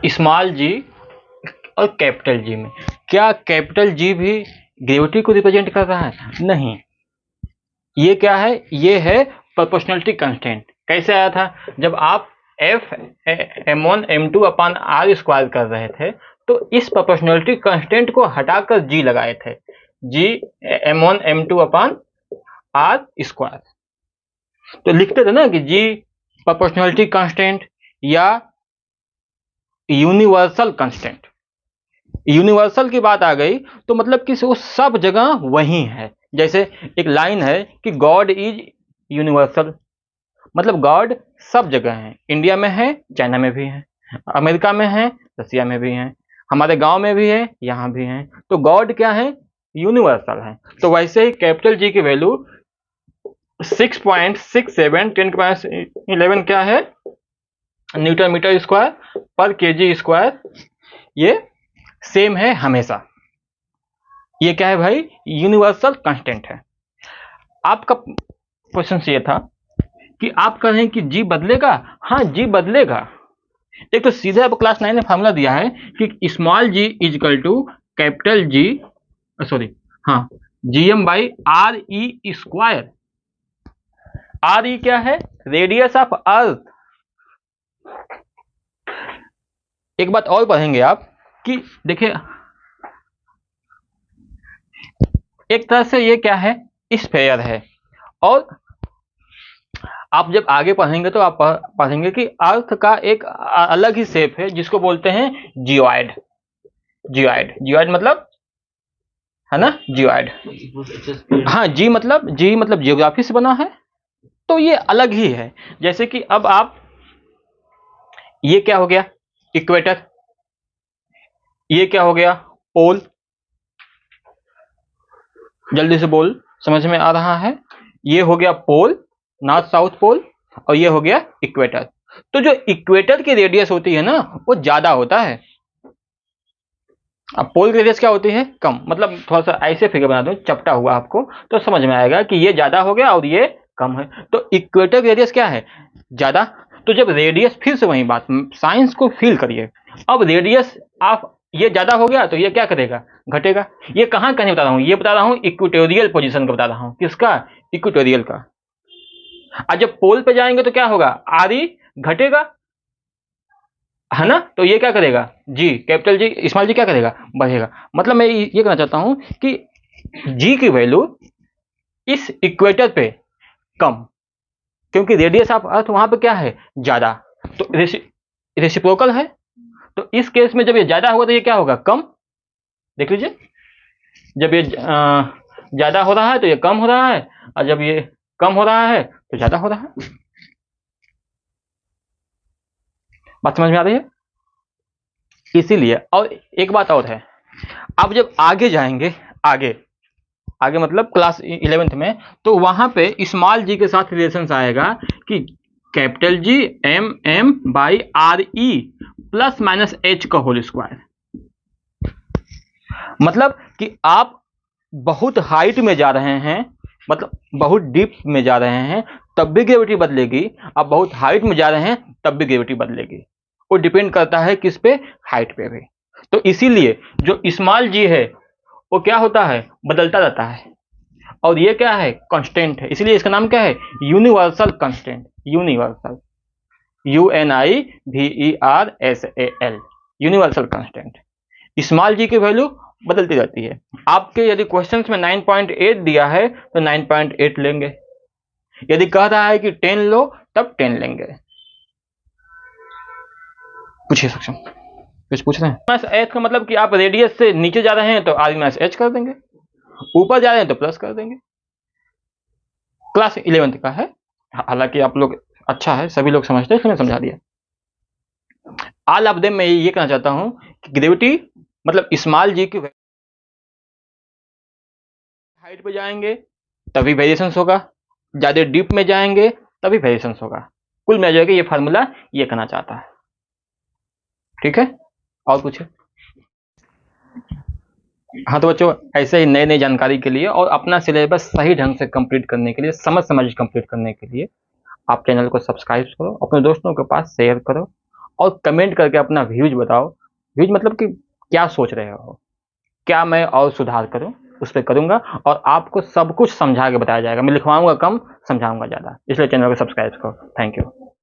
Small जी और capital G में, क्या कैपिटल जी भी ग्रेविटी को रिप्रेजेंट कर रहा है? नहीं, ये क्या है? ये है प्रोपोर्शनलिटी कांस्टेंट। कैसे आया था? जब आप F m1 m2 upon R square कर रहे थे तो इस प्रोपोर्शनलिटी कांस्टेंट को हटाकर जी लगाए थे, जी m1 m2 upon R square. तो लिखते थे ना कि जी प्रोपोर्शनलिटी कांस्टेंट या यूनिवर्सल कांस्टेंट। यूनिवर्सल की बात आ गई तो मतलब कि वो सब जगह वही है। जैसे एक लाइन है कि गॉड इज यूनिवर्सल, मतलब गॉड सब जगह है। इंडिया में है, चाइना में भी है, अमेरिका में है, रसिया में भी है, हमारे गांव में भी है, यहाँ भी है। तो गॉड क्या है? यूनिवर्सल है। तो वैसे ही कैपिटल जी की वैल्यू 6.67 10⁻11 क्या है? न्यूटन मीटर स्क्वायर पर केजी स्क्वायर। ये सेम है हमेशा। ये क्या है भाई? यूनिवर्सल कांस्टेंट है। आपका क्वेश्चन ये था कि आप कह रहे हैं कि जी बदलेगा। हाँ, जी बदलेगा। एक तो सीधे अब क्लास 9 में फार्मूला दिया है कि small G equal to capital G, sorry हाँ, GM by R E square. R E क्या है? Radius of earth. एक बात और पढ़ेंगे आप कि देखिए, एक तरह से ये क्या है? स्फेयर है। और आप जब आगे पढ़ेंगे तो आप पढ़ेंगे कि अर्थ का एक अलग ही शेप है जिसको बोलते हैं जियोइड। जियोइड मतलब है ना, जियोइड। हाँ, जी मतलब जियोग्राफी से बना है, तो ये अलग ही है। जैसे कि अब आप, ये क्या हो गया? इक्वेटर। ये क्या हो गया? पोल। जल्दी से बोल, समझ में आ रहा है? ये हो गया पोल, नॉर्थ साउथ पोल, और ये हो गया इक्वेटर। तो जो इक्वेटर की रेडियस होती है ना, वो ज्यादा होता है। अब पोल की रेडियस क्या होती है? कम। मतलब थोड़ा सा ऐसे फिगर बना दूं चपटा हुआ आपको, तो समझ में आएगा कि ये ज्यादा हो गया और ये कम है। तो इक्वेटर की रेडियस क्या है? ज्यादा। तो जब रेडियस, फिर से वही बात, साइंस को फील करिए। अब रेडियस आप ये ज्यादा हो गया तो ये क्या करेगा? घटेगा। ये कहाँ कहीं बता रहा हूँ? ये बता रहा हूँ इक्वेटोरियल पोजीशन का बता रहा हूँ। किसका? इक्वेटोरियल का। और जब पोल पे जाएंगे तो क्या होगा? आर ई घटेगा, है ना? तो ये क्या करेगा? जी, कैपिटल जी, स्मॉल जी क्या करेगा? बढ़ेगा। मतलब मैं ये कहना चाहता हूं कि जी की वैल्यू इस इक्वेटर पे कम, क्योंकि रेडियस ऑफ अर्थ वहां पे क्या है? ज्यादा। तो रेसिप्रोकल है। तो इस केस में जब ये ज्यादा होगा तो ये क्या होगा? कम। देख लीजिए, जब ये ज्यादा हो रहा है तो ये कम हो रहा है, और जब ये कम हो रहा है तो ज्यादा हो रहा है। बात समझ में आ रही है? इसीलिए, और एक बात और है, अब जब आगे जाएंगे, आगे आगे मतलब क्लास 11th में, तो वहां पे स्मॉल जी के साथ रिलेशन आएगा कि capital G M M by R E plus minus H का होल स्क्वायर। मतलब कि आप बहुत हाइट में जा रहे हैं, मतलब बहुत डीप में जा रहे हैं, तब भी ग्रेविटी बदलेगी। आप बहुत हाइट में जा रहे हैं तब भी ग्रेविटी बदलेगी। वो डिपेंड करता है किस पे? हाइट पे भी। तो इसीलिए जो स्मॉल जी है वो क्या होता है? बदलता रहता है। और ये क्या है? कांस्टेंट है। इसलिए इसका नाम क्या है? Universal constant. Universal, UNIVERSAL, universal constant. Small G की वैल्यू बदलती रहती है। आपके यदि क्वेश्चंस में 9.8 दिया है तो 9.8 लेंगे। यदि कह रहा है कि 10 लो तब 10 लेंगे। पूछिए सक्षम, कुछ पूछ रहे हैं? एच का मतलब कि आप रेडियस से नीचे जा रहे हैं तो आर माइनस एच कर देंगे, ऊपर जा रहे हैं तो प्लस कर देंगे। क्लास 11th का है, हालांकि आप लोग अच्छा है, सभी लोग समझते हैं, इसलिए मैं समझा दिया। ऑल ऑफ देम मैं ये कहना चाहता हूं कि ग्रेविटी मतलब स्मॉल जी की हाइट पे जाएंगे तभी वेरिएशन होगा, ज्यादा डीप में जाएंगे तभी वेरिएशन होगा। कुल मिला जाएगा ये फार्मूला ये कहना चाहता है। ठीक है, और कुछ है? हाँ तो बच्चों, ऐसे ही नई नई जानकारी के लिए और अपना सिलेबस सही ढंग से कंप्लीट करने के लिए, समझ कंप्लीट करने के लिए आप चैनल को सब्सक्राइब करो, अपने दोस्तों के पास शेयर करो, और कमेंट करके अपना व्यूज बताओ। व्यूज मतलब कि क्या सोच रहे हो, क्या मैं और सुधार करूं, उस पर करूंगा। और आपको सब कुछ समझा के बताया जाएगा। मैं लिखवाऊंगा कम, समझाऊंगा ज़्यादा। इसलिए चैनल को सब्सक्राइब करो। Thank you.